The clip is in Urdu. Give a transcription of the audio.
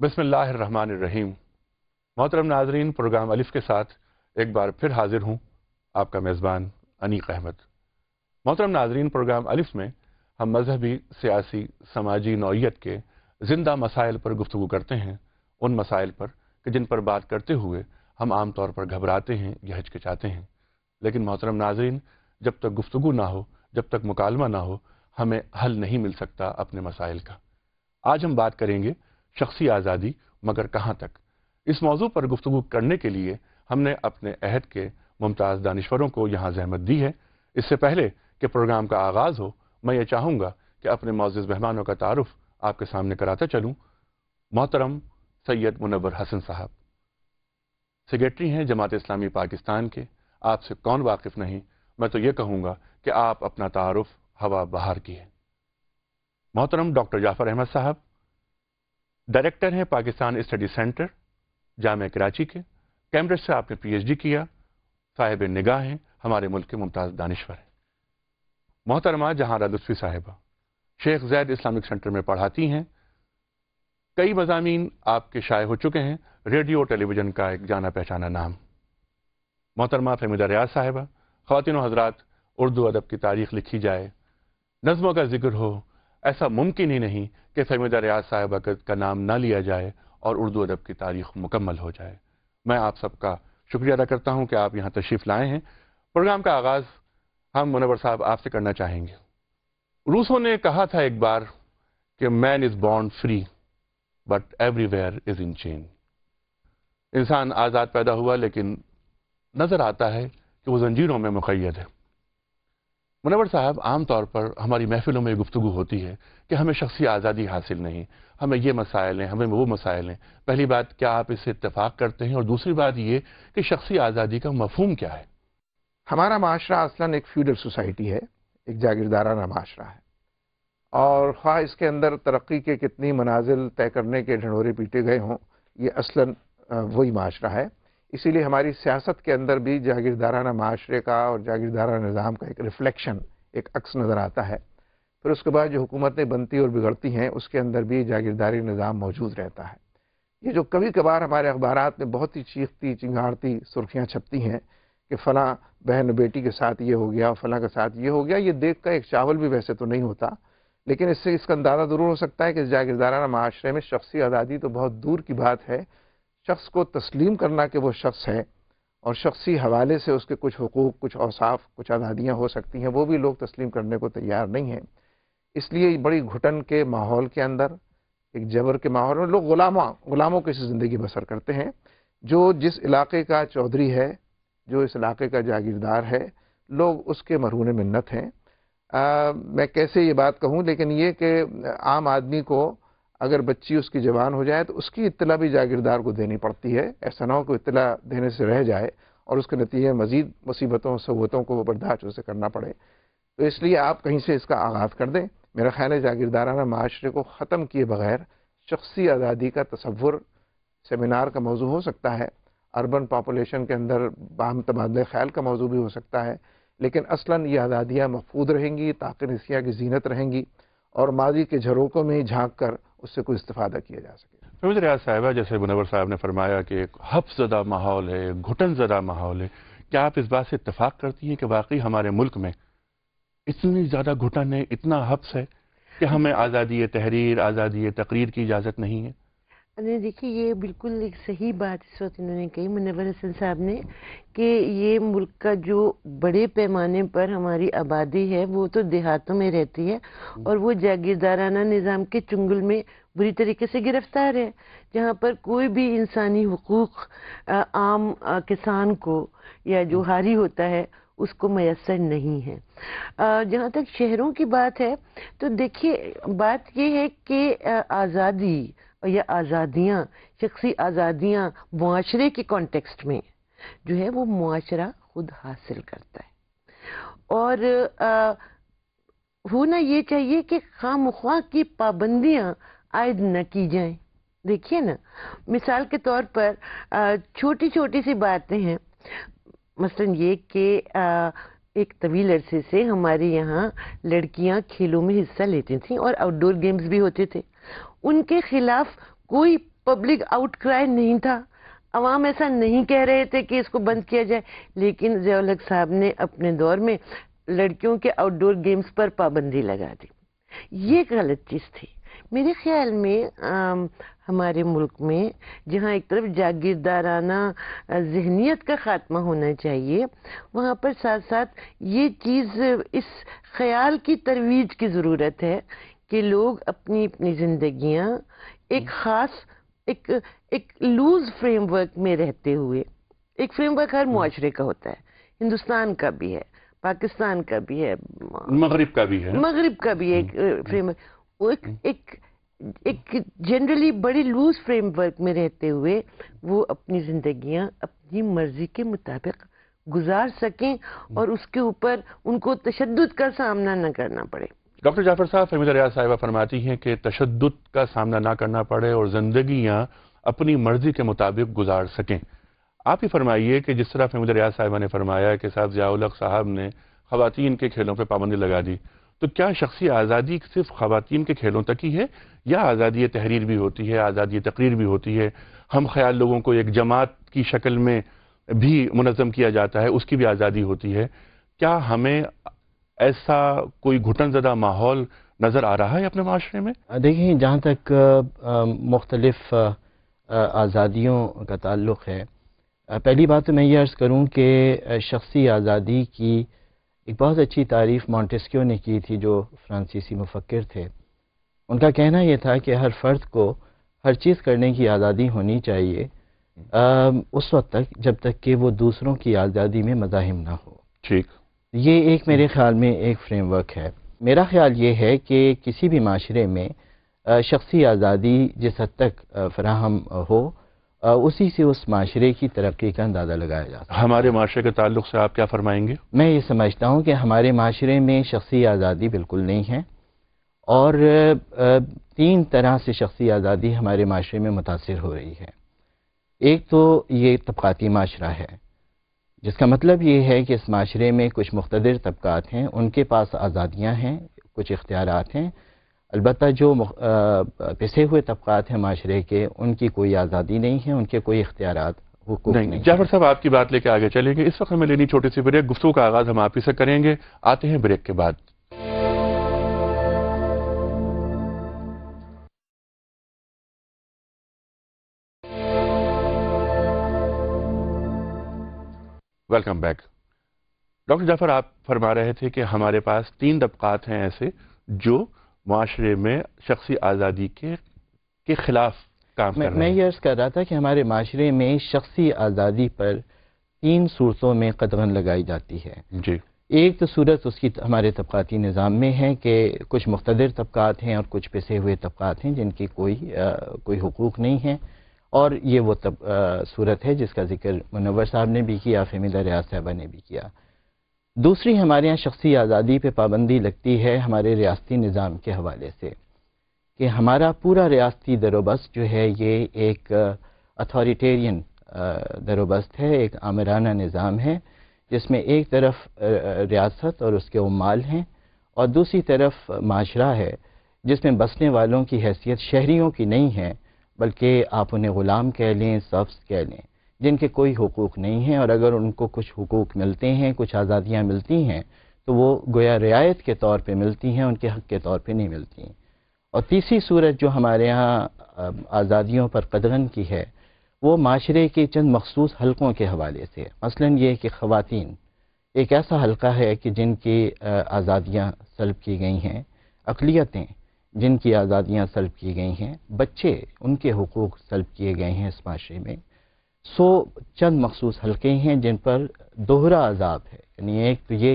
بسم اللہ الرحمن الرحیم۔ محترم ناظرین، پروگرام الف کے ساتھ ایک بار پھر حاضر ہوں، آپ کا میزبان انیق احمد۔ محترم ناظرین، پروگرام الف میں ہم مذہبی، سیاسی، سماجی نوعیت کے زندہ مسائل پر گفتگو کرتے ہیں، ان مسائل پر کہ جن پر بات کرتے ہوئے ہم عام طور پر گھبراتے ہیں یا ہچکچاتے ہیں، لیکن محترم ناظرین، جب تک گفتگو نہ ہو، جب تک مکالمہ نہ ہو، ہمیں حل نہیں مل سکتا اپنے مسائل کا۔ آج ہم بات کریں گے شخصی آزادی، مگر کہاں تک؟ اس موضوع پر گفتگو کرنے کے لیے ہم نے اپنے عہد کے ممتاز دانشوروں کو یہاں زحمت دی ہے۔ اس سے پہلے کہ پروگرام کا آغاز ہو، میں یہ چاہوں گا کہ اپنے معزز مہمانوں کا تعارف آپ کے سامنے کراتا چلوں۔ محترم سید منور حسن صاحب سیکریٹری ہیں جماعت اسلامی پاکستان کے۔ آپ سے کون واقف نہیں، میں تو یہ کہوں گا کہ آپ اپنا تعارف ہوا بہار کی ہے۔ محترم ڈاکٹر جعفر احمد صاحب ڈائریکٹر ہیں پاکستان اسٹڈی سینٹر جامعہ کراچی کے، کیمبرج سے آپ نے پی ایچ ڈی کیا، صاحب نگاہ ہیں، ہمارے ملک کے ممتاز دانشور ہیں۔ محترمہ جہاں لطفی صاحبہ شیخ زید اسلامک سینٹر میں پڑھاتی ہیں، کئی مضامین آپ کے شائع ہو چکے ہیں، ریڈیو ٹیلی ویژن کا ایک جانا پہچانا نام۔ محترمہ فہمیدہ ریاض صاحبہ، خواتین و حضرات، اردو ادب کی تاریخ لکھی جائے، نظموں کا ذکر ہو، ایسا ممکن ہی نہیں کہ فہمیدہ ریاض صاحبہ کا نام نہ لیا جائے اور اردو ادب کی تاریخ مکمل ہو جائے۔ میں آپ سب کا شکریہ ادا کرتا ہوں کہ آپ یہاں تشریف لائے ہیں۔ پروگرام کا آغاز ہم منور صاحب آپ سے کرنا چاہیں گے۔ روسوں نے کہا تھا ایک بار کہ man is born free but everywhere is in chain. انسان آزاد پیدا ہوا لیکن نظر آتا ہے کہ وہ زنجیروں میں مقید ہے۔ منور صاحب، عام طور پر ہماری محفلوں میں گفتگو ہوتی ہے کہ ہمیں شخصی آزادی حاصل نہیں، ہمیں یہ مسائل ہیں، ہمیں وہ مسائل ہیں۔ پہلی بات، کیا آپ اس سے اتفاق کرتے ہیں؟ اور دوسری بات یہ کہ شخصی آزادی کا مفہوم کیا ہے؟ ہمارا معاشرہ اصلاً ایک فیوڈل سوسائٹی ہے، ایک جاگیردارانہ معاشرہ ہے، اور خواہ اس کے اندر ترقی کے کتنی منازل طے کرنے کے ڈھنڈورے پیٹے گئے ہوں، یہ اصلاً وہی معاشرہ ہے۔ اسی لیے ہماری سیاست کے اندر بھی جاگیردارانہ معاشرے کا اور جاگیردارانہ نظام کا ایک ریفلیکشن، ایک عکس نظر آتا ہے۔ پھر اس کے بعد جو حکومتیں بنتی اور بگڑتی ہیں، اس کے اندر بھی جاگیرداری نظام موجود رہتا ہے۔ یہ جو کبھی کبھار ہمارے اخبارات میں بہت ہی چیختی چنگاڑتی سرخیاں چھپتی ہیں کہ فلاں بہن بیٹی کے ساتھ یہ ہو گیا، فلاں کے ساتھ یہ ہو گیا، یہ دیکھ کر ایک چاول بھی ویسے تو نہیں ہوتا، لیکن اس سے اس کا اندازہ ضرور ہو سکتا ہے کہ جاگیردارانہ معاشرے میں شخصی آزادی تو بہت دور کی بات ہے۔ شخص کو تسلیم کرنا کہ وہ شخص ہے اور شخصی حوالے سے اس کے کچھ حقوق، کچھ اوصاف، کچھ آزادیاں ہو سکتی ہیں، وہ بھی لوگ تسلیم کرنے کو تیار نہیں ہیں۔ اس لیے بڑی گھٹن کے ماحول کے اندر، ایک جبر کے ماحول میں، لوگ غلاموں کی زندگی بسر کرتے ہیں۔ جو جس علاقے کا چودھری ہے، جو اس علاقے کا جاگیردار ہے، لوگ اس کے مرہون منت ہیں۔ میں کیسے یہ بات کہوں، لیکن یہ کہ عام آدمی کو اگر بچی اس کی جوان ہو جائے تو اس کی اطلاع بھی جاگیردار کو دینی پڑتی ہے۔ ایسا نہ ہو کہ اطلاع دینے سے رہ جائے اور اس کے نتیجے مزید مصیبتوں صعوبتوں کو برداشت اسے کرنا پڑے۔ تو اس لیے آپ کہیں سے اس کا آغاز کر دیں۔ میرا خیال ہے جاگیردارانہ معاشرے کو ختم کیے بغیر شخصی آزادی کا تصور سیمینار کا موضوع ہو سکتا ہے، اربن پاپولیشن کے اندر باہم تبادلہ خیال کا موضوع بھی ہو سکتا ہے، لیکن اصلاً یہ آزادیاں محفوظ رہیں گی، طاقت نسیاں کی زینت رہیں گی اور ماضی کے جھروکوں میں ہی جھانک کر اس سے کوئی استفادہ کیا جا سکے۔ فہمیدہ ریاض صاحبہ، جیسے منور صاحب نے فرمایا کہ ایک حبس زدہ ماحول ہے، گھٹن زدہ ماحول ہے، کیا آپ اس بات سے اتفاق کرتی ہیں کہ واقعی ہمارے ملک میں اتنی زیادہ گھٹن ہے، اتنا حبس ہے کہ ہمیں آزادی تحریر، آزادی تقریر کی اجازت نہیں ہے؟ دیکھیے، یہ بالکل ایک صحیح بات اس وقت انہوں نے کہی، منور حسن صاحب نے، کہ یہ ملک کا جو بڑے پیمانے پر ہماری آبادی ہے وہ تو دیہاتوں میں رہتی ہے اور وہ جاگیردارانہ نظام کے چنگل میں بری طریقے سے گرفتار ہے، جہاں پر کوئی بھی انسانی حقوق عام کسان کو یا جو حاری ہوتا ہے اس کو میسر نہیں ہے۔ جہاں تک شہروں کی بات ہے تو دیکھیے، بات یہ ہے کہ آزادی یا آزادیاں، شخصی آزادیاں معاشرے کے کانٹیکسٹ میں جو ہے وہ معاشرہ خود حاصل کرتا ہے، اور ہونا یہ چاہیے کہ خواہ مخواہ کی پابندیاں عائد نہ کی جائیں۔ دیکھیے نا، مثال کے طور پر چھوٹی چھوٹی سی باتیں ہیں، مثلا یہ کہ ایک طویل عرصے سے ہمارے یہاں لڑکیاں کھیلوں میں حصہ لیتی تھیں اور آؤٹ ڈور گیمز بھی ہوتے تھے، ان کے خلاف کوئی پبلک آؤٹ کرائی نہیں تھا، عوام ایسا نہیں کہہ رہے تھے کہ اس کو بند کیا جائے، لیکن ضیاء الحق صاحب نے اپنے دور میں لڑکیوں کے آؤٹ ڈور گیمز پر پابندی لگا دی. یہ ایک غلط چیز تھی. میرے خیال میں ہمارے ملک میں جہاں ایک طرف جاگیردارانہ ذہنیت کا خاتمہ ہونا چاہیے، وہاں پر ساتھ ساتھ یہ چیز، اس خیال کی ترویج کی ضرورت ہے کہ لوگ اپنی اپنی زندگیاں ایک خاص ایک لوز فریم ورک میں رہتے ہوئے، ایک فریم ورک ہر معاشرے کا ہوتا ہے، ہندوستان کا بھی ہے، پاکستان کا بھی ہے، مغرب کا بھی ایک فریم ورک، ایک جنرلی بڑی لوز فریم ورک میں رہتے ہوئے وہ اپنی زندگیاں اپنی مرضی کے مطابق گزار سکیں اور اس کے اوپر ان کو تشدد کا سامنا نہ کرنا پڑے. ڈاکٹر جعفر صاحب، فہمیدہ ریاض صاحبہ فرماتی ہیں کہ تشدد کا سامنا نہ کرنا پڑے اور زندگیاں اپنی مرضی کے مطابق گزار سکیں. آپ ہی فرمائیے کہ جس طرح فہمیدہ ریاض صاحبہ نے فرمایا کہ صاحب ضیاء الحق صاحب نے خواتین کے کھیلوں پہ پابندی لگا دی، تو کیا شخصی آزادی صرف خواتین کے کھیلوں تک ہی ہے یا آزادی تحریر بھی ہوتی ہے، آزادی تقریر بھی ہوتی ہے؟ ہم خیال لوگوں کو ایک جماعت کی شکل میں بھی منظم کیا جاتا ہے، اس کی بھی آزادی ہوتی ہے. کیا ہمیں ایسا کوئی گھٹن زدہ ماحول نظر آ رہا ہے اپنے معاشرے میں؟ دیکھیں، جہاں تک مختلف آزادیوں کا تعلق ہے، پہلی بات تو میں یہ عرض کروں کہ شخصی آزادی کی ایک بہت اچھی تعریف مونٹیسکیو نے کی تھی، جو فرانسیسی مفکر تھے. ان کا کہنا یہ تھا کہ ہر فرد کو ہر چیز کرنے کی آزادی ہونی چاہیے اس وقت تک جب تک کہ وہ دوسروں کی آزادی میں مزاحم نہ ہو. ٹھیک. یہ ایک میرے خیال میں ایک فریم ورک ہے. میرا خیال یہ ہے کہ کسی بھی معاشرے میں شخصی آزادی جس حد تک فراہم ہو، اسی سے اس معاشرے کی ترقی کا اندازہ لگایا جاتا ہے. ہمارے معاشرے کے تعلق سے آپ کیا فرمائیں گے؟ میں یہ سمجھتا ہوں کہ ہمارے معاشرے میں شخصی آزادی بالکل نہیں ہے، اور 3 طرح سے شخصی آزادی ہمارے معاشرے میں متاثر ہو رہی ہے. ایک تو یہ طبقاتی معاشرہ ہے، جس کا مطلب یہ ہے کہ اس معاشرے میں کچھ مقتدر طبقات ہیں، ان کے پاس آزادیاں ہیں، کچھ اختیارات ہیں. البتہ جو پسے ہوئے طبقات ہیں معاشرے کے، ان کی کوئی آزادی نہیں ہے، ان کے کوئی اختیارات، حقوق نہیں. جعفر صاحب، آپ کی بات لے کے آگے چلیں گے. اس وقت ہمیں لینی چھوٹی سی بریک. گفتگو کا آغاز ہم آپ ہی سے کریں گے. آتے ہیں بریک کے بعد. Welcome back. ڈاکٹر جعفر، آپ فرما رہے تھے کہ ہمارے پاس 3 طبقات ہیں ایسے جو معاشرے میں شخصی آزادی کے خلاف کام کر رہے ہیں. میں یہ عرض کر رہا تھا کہ ہمارے معاشرے میں شخصی آزادی پر 3 صورتوں میں قدغن لگائی جاتی ہے. جی. ایک تو صورت اس کی ہمارے طبقاتی نظام میں ہے کہ کچھ مقتدر طبقات ہیں اور کچھ پسے ہوئے طبقات ہیں جن کی کوئی حقوق نہیں ہیں، اور یہ وہ صورت ہے جس کا ذکر منور صاحب نے بھی کیا، فہمیدہ ریاض صاحبہ نے بھی کیا. دوسری ہمارے یہاں شخصی آزادی پہ پابندی لگتی ہے ہمارے ریاستی نظام کے حوالے سے، کہ ہمارا پورا ریاستی دروبست جو ہے یہ ایک اتھارٹیرین دروبست ہے، ایک آمرانہ نظام ہے، جس میں ایک طرف ریاست اور اس کے عمال ہیں، اور دوسری طرف معاشرہ ہے جس میں بسنے والوں کی حیثیت شہریوں کی نہیں ہے، بلکہ آپ انہیں غلام کہہ لیں، سبز کہہ لیں، جن کے کوئی حقوق نہیں ہیں، اور اگر ان کو کچھ حقوق ملتے ہیں، کچھ آزادیاں ملتی ہیں، تو وہ گویا رعایت کے طور پہ ملتی ہیں، ان کے حق کے طور پہ نہیں ملتی. اور تیسری صورت جو ہمارے ہاں آزادیوں پر قدغن کی ہے، وہ معاشرے کے چند مخصوص حلقوں کے حوالے سے. مثلا یہ کہ خواتین ایک ایسا حلقہ ہے کہ جن کی آزادیاں سلب کی گئی ہیں، اقلیتیں جن کی آزادیاں سلب کی گئی ہیں، بچے ان کے حقوق سلب کیے گئے ہیں اس معاشرے میں. چند مخصوص حلقے ہیں جن پر دوہرا عذاب ہے. یعنی ایک تو یہ